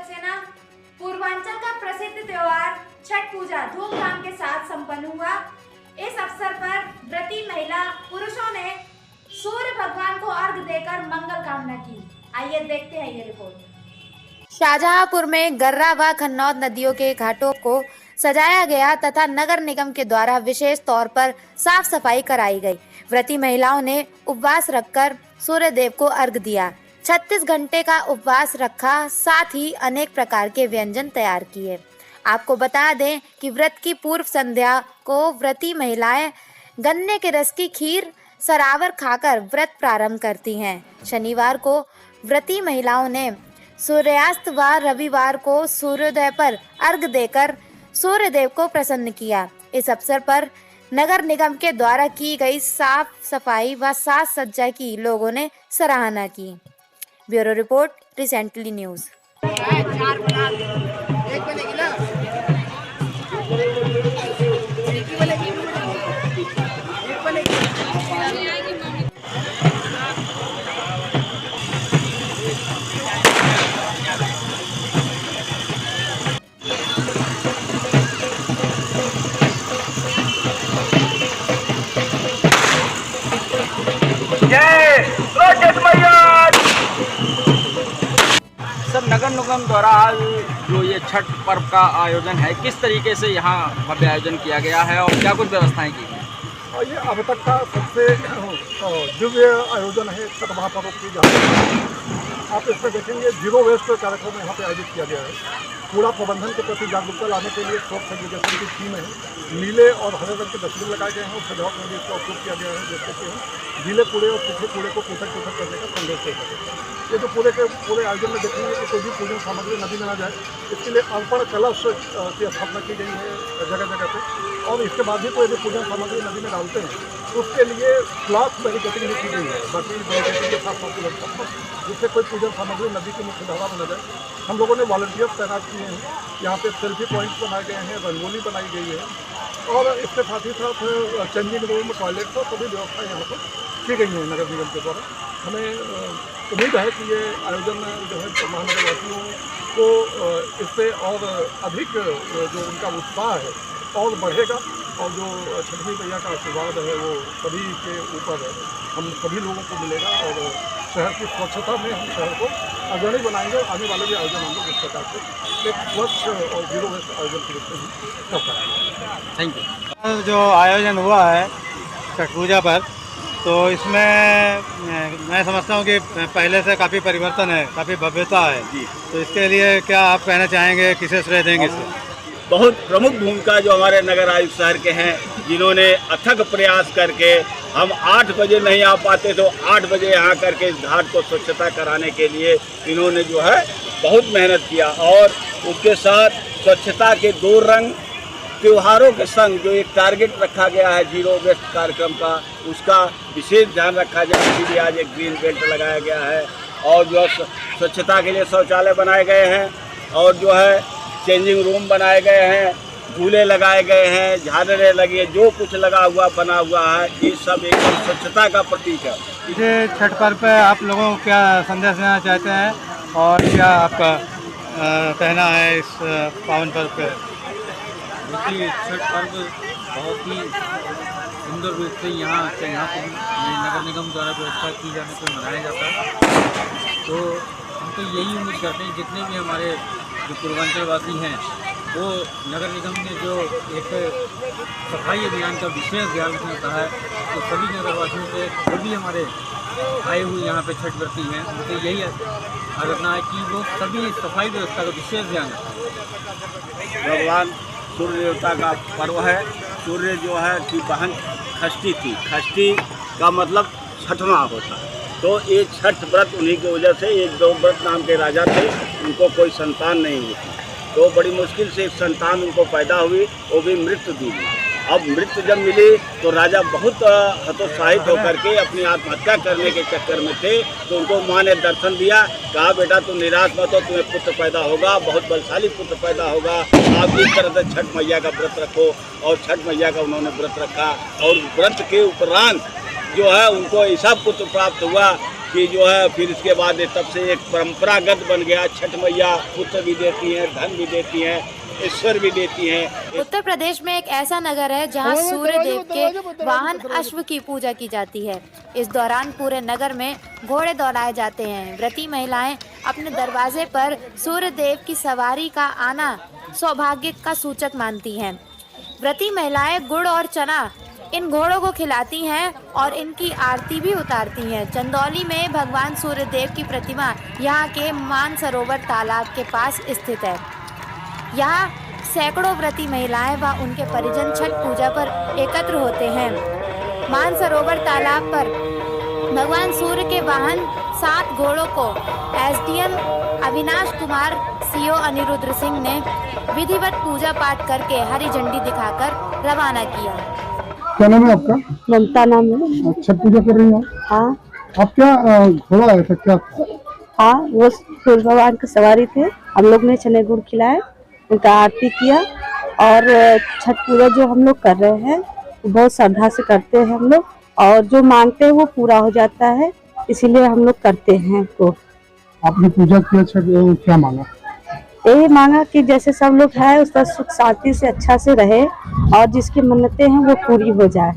सेना पूर्वांचल का प्रसिद्ध त्योहार छठ पूजा धूमधाम के साथ संपन्न हुआ। इस अवसर पर व्रती महिला पुरुषों ने सूर्य भगवान को अर्घ देकर मंगल कामना की। आइए देखते हैं ये रिपोर्ट। शाहजहांपुर में गर्रा व खन्नौद नदियों के घाटों को सजाया गया तथा नगर निगम के द्वारा विशेष तौर पर साफ सफाई कराई गई। व्रती महिलाओं ने उपवास रखकर सूर्य देव को अर्घ दिया। 36 घंटे का उपवास रखा, साथ ही अनेक प्रकार के व्यंजन तैयार किए। आपको बता दें कि व्रत की पूर्व संध्या को व्रती महिलाएं गन्ने के रस की खीर सरावर खाकर व्रत प्रारंभ करती हैं। शनिवार को व्रती महिलाओं ने सूर्यास्त व रविवार को सूर्योदय पर अर्घ देकर सूर्य देव को प्रसन्न किया। इस अवसर पर नगर निगम के द्वारा की गई साफ सफाई व साज सज्जा की लोगों ने सराहना की। Bureau report, recently news. Sir, नगर निगम द्वारा आज जो ये छठ पर्व का आयोजन है, किस तरीके से यहाँ भव्य आयोजन किया गया है और क्या कुछ व्यवस्थाएं की गई? ये अब तक का सबसे दिव्य आयोजन है छठ महापर्व की। जहाँ आप इसमें देखेंगे जीरो वेस्ट कार्यक्रम यहाँ पे आयोजित किया गया है। कूड़ा प्रबंधन के प्रति जागरूकता लाने के लिए सोप सेग्रीगेशन की टीम है। नीले और हरे रंग के डस्टबिन लगाए गए हैं और सजावट में भी इसका उपयोग किया गया है, जिससे कि हम गीले कूड़े और सूखे कूड़े को पृथक करने का संदेश दे सकें। ये जो पूरे आयोजन में देखेंगे कि कोई भी पूजन सामग्री नदी में ना जाए, इसके लिए अर्पण कलश की स्थापना की गई है जगह जगह पे। और इसके बाद भी कोई भी पूजन सामग्री नदी में डालते हैं तो उसके लिए ब्लॉक बैरिकेडिंग भी की गई है, बाकी बैरिकेडिंग के साथ साथ, जिससे कोई पूजन सामग्री नदी की मुख्य धारा में न जाए। हम लोगों ने वॉलंटियर्स तैनात किए हैं। यहाँ पे सेल्फी पॉइंट्स बनाए गए हैं, रंगोली बनाई गई है और इसके साथ ही साथ चेंजिंग रूम, टॉयलेट और सभी व्यवस्थाएँ यहाँ पर की गई हैं नगर निगम के द्वारा। हमें उम्मीद है कि ये आयोजन जो है महानगरवासियों को इससे और अधिक जो उनका उत्साह है और बढ़ेगा और जो छठी मैया का आशीर्वाद है वो सभी के ऊपर हम सभी लोगों को मिलेगा और शहर की स्वच्छता में हम शहर को अग्रणी बनाएंगे। आने वाले भी आयोजन हम लोग इस प्रकार से एक स्वच्छ और जीरो वेस्ट आयोजन के रूप में ही कर सकते हैं। Thank you. जो आयोजन हुआ है छठ पूजा पर, तो इसमें मैं समझता हूँ कि पहले से काफ़ी परिवर्तन है, काफ़ी भव्यता है जी। तो इसके लिए क्या आप कहना चाहेंगे, किसे श्रेय देंगे इसको? बहुत प्रमुख भूमिका जो हमारे नगर आयुक्त शहर के हैं, जिन्होंने अथक प्रयास करके, हम 8 बजे नहीं आ पाते तो 8 बजे यहाँ करके इस घाट को स्वच्छता कराने के लिए इन्होंने जो है बहुत मेहनत किया। और उसके साथ स्वच्छता के 2 रंग त्योहारों के संग जो एक टारगेट रखा गया है जीरो वेस्ट कार्यक्रम का, उसका विशेष ध्यान रखा जाए। इसीलिए आज एक ग्रीन बेल्ट लगाया गया है और जो है स्वच्छता के लिए शौचालय बनाए गए हैं और जो है चेंजिंग रूम बनाए गए हैं, झूले लगाए गए हैं, झालरें लगी है, जो कुछ लगा हुआ बना हुआ है, ये सब एकदम स्वच्छता का प्रतीक है। इसे छठ पर्व पर आप लोगों को क्या संदेश देना चाहते हैं और क्या आपका कहना है इस पावन पर्व पर? देखिए, छठ पर्व बहुत ही सुंदर रूप से यहाँ पर नगर निगम द्वारा व्यवस्था की जाने पर मनाया जाता है। तो हम तो यही उम्मीद करते हैं जितने भी हमारे जो पूर्वांचलवासी हैं, वो नगर निगम ने जो एक सफाई अभियान का विशेष ध्यान रखा है, तो सभी नगरवासियों से जो भी हमारे आए हुए यहाँ पे छठ व्रती हैं, उनसे यही आराधना है कि वो सभी सफाई व्यवस्था का विशेष ध्यान रखें। भगवान सूर्य देवता का पर्व है। सूर्य जो है कि बहन षष्ठी थी, षष्ठी का मतलब छठवां होता है। तो ये छठ व्रत उन्हीं की वजह से, एक देवव्रत नाम के राजा थे, उनको कोई संतान नहीं हुई थी, तो बड़ी मुश्किल से एक संतान उनको पैदा हुई, वो भी मृत्यु दी। अब मृत्यु जब मिली तो राजा बहुत हतोत्साहित होकर के अपनी आत्महत्या करने के चक्कर में थे। तो उनको माँ ने दर्शन दिया, कहा बेटा तुम निराश मत हो, तुम्हें पुत्र पैदा होगा, बहुत बलशाली पुत्र पैदा होगा। आप इस तरह से छठ मैया का व्रत रखो। और छठ मैया का उन्होंने व्रत रखा और व्रत के उपरांत जो है उनको ऐसा पुत्र प्राप्त हुआ कि जो है फिर इसके बाद तब से एक परंपरागत बन गया। छठ मैया पुत्र भी देती हैं, धन भी देती हैं, ईश्वर भी देती हैं। उत्तर प्रदेश में एक ऐसा नगर है जहां सूर्य देव के वाहन अश्व की पूजा की जाती है। इस दौरान पूरे नगर में घोड़े दौड़ाए जाते हैं। व्रती महिलाएं अपने दरवाजे पर सूर्य देव की सवारी का आना सौभाग्य का सूचक मानती हैं। व्रती महिलाएं गुड़ और चना इन घोड़ों को खिलाती हैं और इनकी आरती भी उतारती हैं। चंदौली में भगवान सूर्य देव की प्रतिमा यहाँ के मानसरोवर तालाब के पास स्थित है। यहाँ सैकड़ों व्रती महिलाएं व उनके परिजन छठ पूजा पर एकत्र होते हैं। मानसरोवर तालाब पर भगवान सूर्य के वाहन 7 घोड़ों को एसडीएम अविनाश कुमार, सीओ अनिरुद्ध सिंह ने विधिवत पूजा पाठ करके हरी झंडी दिखाकर रवाना किया। क्या नाम है आपका? ममता नाम है। छठ पूजा कर रही हैं हाँ आप? क्या घोड़ा आया था क्या? हाँ, वो सूर्य भगवान की सवारी थे। हम लोग ने चने गुड़ खिलाए, उनका आरती किया और छठ पूजा जो हम लोग कर रहे हैं वो बहुत श्रद्धा से करते हैं हम लोग, और जो मांगते हैं वो पूरा हो जाता है, इसीलिए हम लोग करते हैं। तो आपने पूजा किया, छठ क्या मांगा? यही मांगा कि जैसे सब लोग है उस तरह सुख शांति से अच्छा से रहे और जिसकी मन्नतें हैं वो पूरी हो जाए।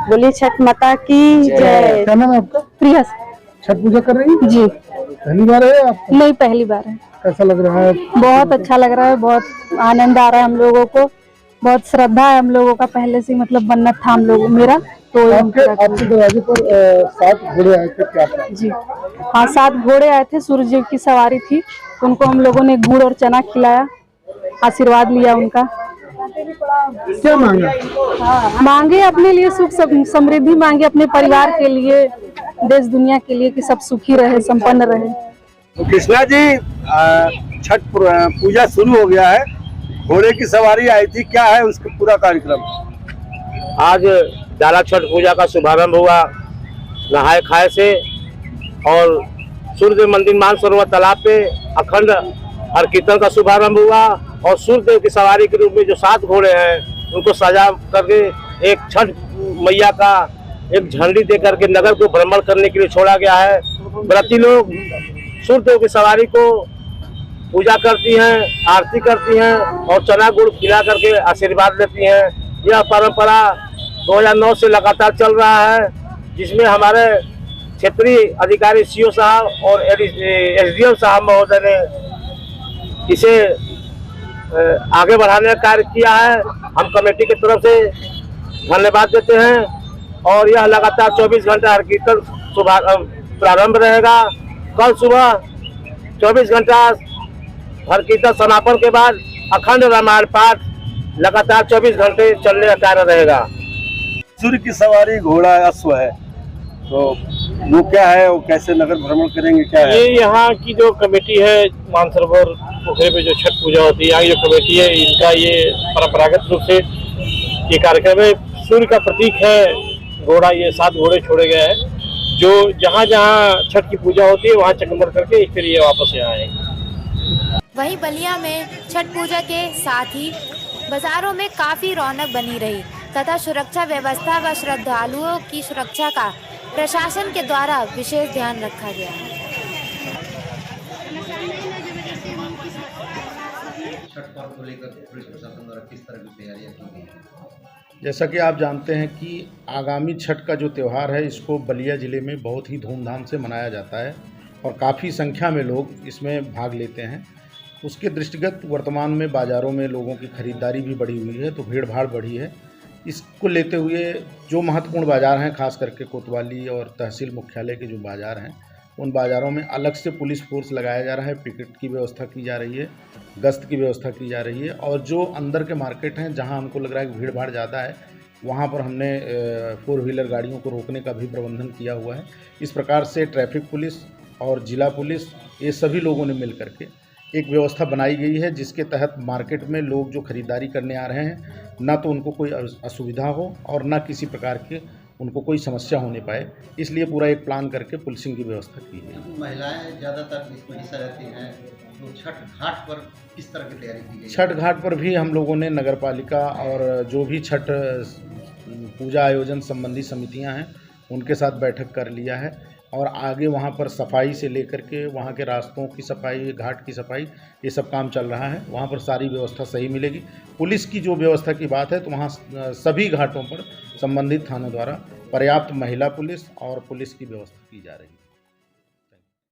बोलिए छठ माता की जय। क्या नाम है आपका? प्रिया। छठ पूजा कर रही हैं जी। पहली बार है आप? नहीं, पहली बार है। कैसा लग रहा है? बहुत अच्छा लग रहा है, बहुत आनंद आ रहा है हम लोगों को, बहुत श्रद्धा है हम लोगों का, पहले से मतलब मन्नत था हम लोग मेरा। तो आपके दरवाजे पर 7 घोड़े आए थे क्या? जी हाँ, 7 घोड़े आए थे, सूर्य जी की सवारी थी। उनको हम लोगों ने गुड़ और चना खिलाया, आशीर्वाद लिया उनका। क्या मांगा? मांगे अपने लिए सुख समृद्धि, मांगे अपने परिवार के लिए, देश दुनिया के लिए कि सब सुखी रहे, संपन्न रहे। तो कृष्णा जी, छठ पूजा शुरू हो गया है, घोड़े की सवारी आई थी, क्या है उसका पूरा कार्यक्रम? आज डाला छठ पूजा का शुभारंभ हुआ नहाए खाए से, और सूर्यदेव मंदिर मानसरोवर तालाब पे अखंड हर कीर्तन का शुभारंभ हुआ। और सूर्यदेव की सवारी के रूप में जो 7 घोड़े हैं उनको सजा करके एक छठ मैया का एक झंडी दे करके नगर को भ्रमण करने के लिए छोड़ा गया है। व्रती लोग सूर्यदेव की सवारी को पूजा करती हैं, आरती करती हैं और चना गुड़ खिला करके आशीर्वाद लेती हैं। यह परंपरा 2009 से लगातार चल रहा है, जिसमें हमारे क्षेत्रीय अधिकारी सीओ साहब और एसडीएम साहब महोदय ने इसे आगे बढ़ाने का कार्य किया है। हम कमेटी की तरफ से धन्यवाद देते हैं और यह लगातार 24 घंटा हर कीर्तन प्रारंभ रहेगा। कल सुबह 24 घंटा हर कीर्तन समापन के बाद अखंड रामायण पाठ लगातार 24 घंटे चलने का कार्य रहेगा। सूर्य की सवारी घोड़ा अश्व है, तो वो क्या है, वो कैसे नगर भ्रमण करेंगे, क्या है? ये यहाँ की जो कमेटी है मानसरोवर पोखरे पे जो छठ पूजा होती है, यहाँ की जो कमेटी है, इनका ये परंपरागत रूप से ये कार्यक्रम है। सूर्य का प्रतीक है घोड़ा, ये 7 घोड़े छोड़े गए हैं जो जहाँ जहाँ छठ की पूजा होती है वहाँ चकंदर करके फिर ये वापस यहाँ आएंगे। वहीं बलिया में छठ पूजा के साथ ही बाजारों में काफी रौनक बनी रही तथा सुरक्षा व्यवस्था व श्रद्धालुओं की सुरक्षा का प्रशासन के द्वारा विशेष ध्यान रखा गया है। छठ पर्व को लेकर पुलिस प्रशासन द्वारा किस तरह की तैयारियां की गई हैं? जैसा कि आप जानते हैं कि आगामी छठ का जो त्यौहार है इसको बलिया ज़िले में बहुत ही धूमधाम से मनाया जाता है और काफ़ी संख्या में लोग इसमें भाग लेते हैं। उसके दृष्टिगत वर्तमान में बाज़ारों में लोगों की खरीदारी भी बढ़ी हुई है, तो भीड़ भाड़ बढ़ी है। इसको लेते हुए जो महत्वपूर्ण बाज़ार हैं, खास करके कोतवाली और तहसील मुख्यालय के जो बाज़ार हैं, उन बाज़ारों में अलग से पुलिस फोर्स लगाया जा रहा है, पिकेट की व्यवस्था की जा रही है, गश्त की व्यवस्था की जा रही है। और जो अंदर के मार्केट हैं जहां हमको लग रहा है कि भीड़ भाड़ ज़्यादा है, वहां पर हमने 4 व्हीलर गाड़ियों को रोकने का भी प्रबंधन किया हुआ है। इस प्रकार से ट्रैफिक पुलिस और जिला पुलिस, ये सभी लोगों ने मिल करके एक व्यवस्था बनाई गई है, जिसके तहत मार्केट में लोग जो खरीदारी करने आ रहे हैं, ना तो उनको कोई असुविधा हो और ना किसी प्रकार के उनको कोई समस्या होने पाए, इसलिए पूरा एक प्लान करके पुलिसिंग की व्यवस्था की गई। महिलाएं ज़्यादातर इसमें हिस्सा रहती हैं, तो छठ घाट पर किस तरह की तैयारी की गई? छठ घाट पर भी हम लोगों ने नगर पालिका और जो भी छठ पूजा आयोजन संबंधी समितियां हैं उनके साथ बैठक कर लिया है और आगे वहाँ पर सफाई से लेकर के वहाँ के रास्तों की सफाई, घाट की सफाई, ये सब काम चल रहा है। वहाँ पर सारी व्यवस्था सही मिलेगी। पुलिस की जो व्यवस्था की बात है तो वहाँ सभी घाटों पर संबंधित थानों द्वारा पर्याप्त महिला पुलिस और पुलिस की व्यवस्था की जा रही है।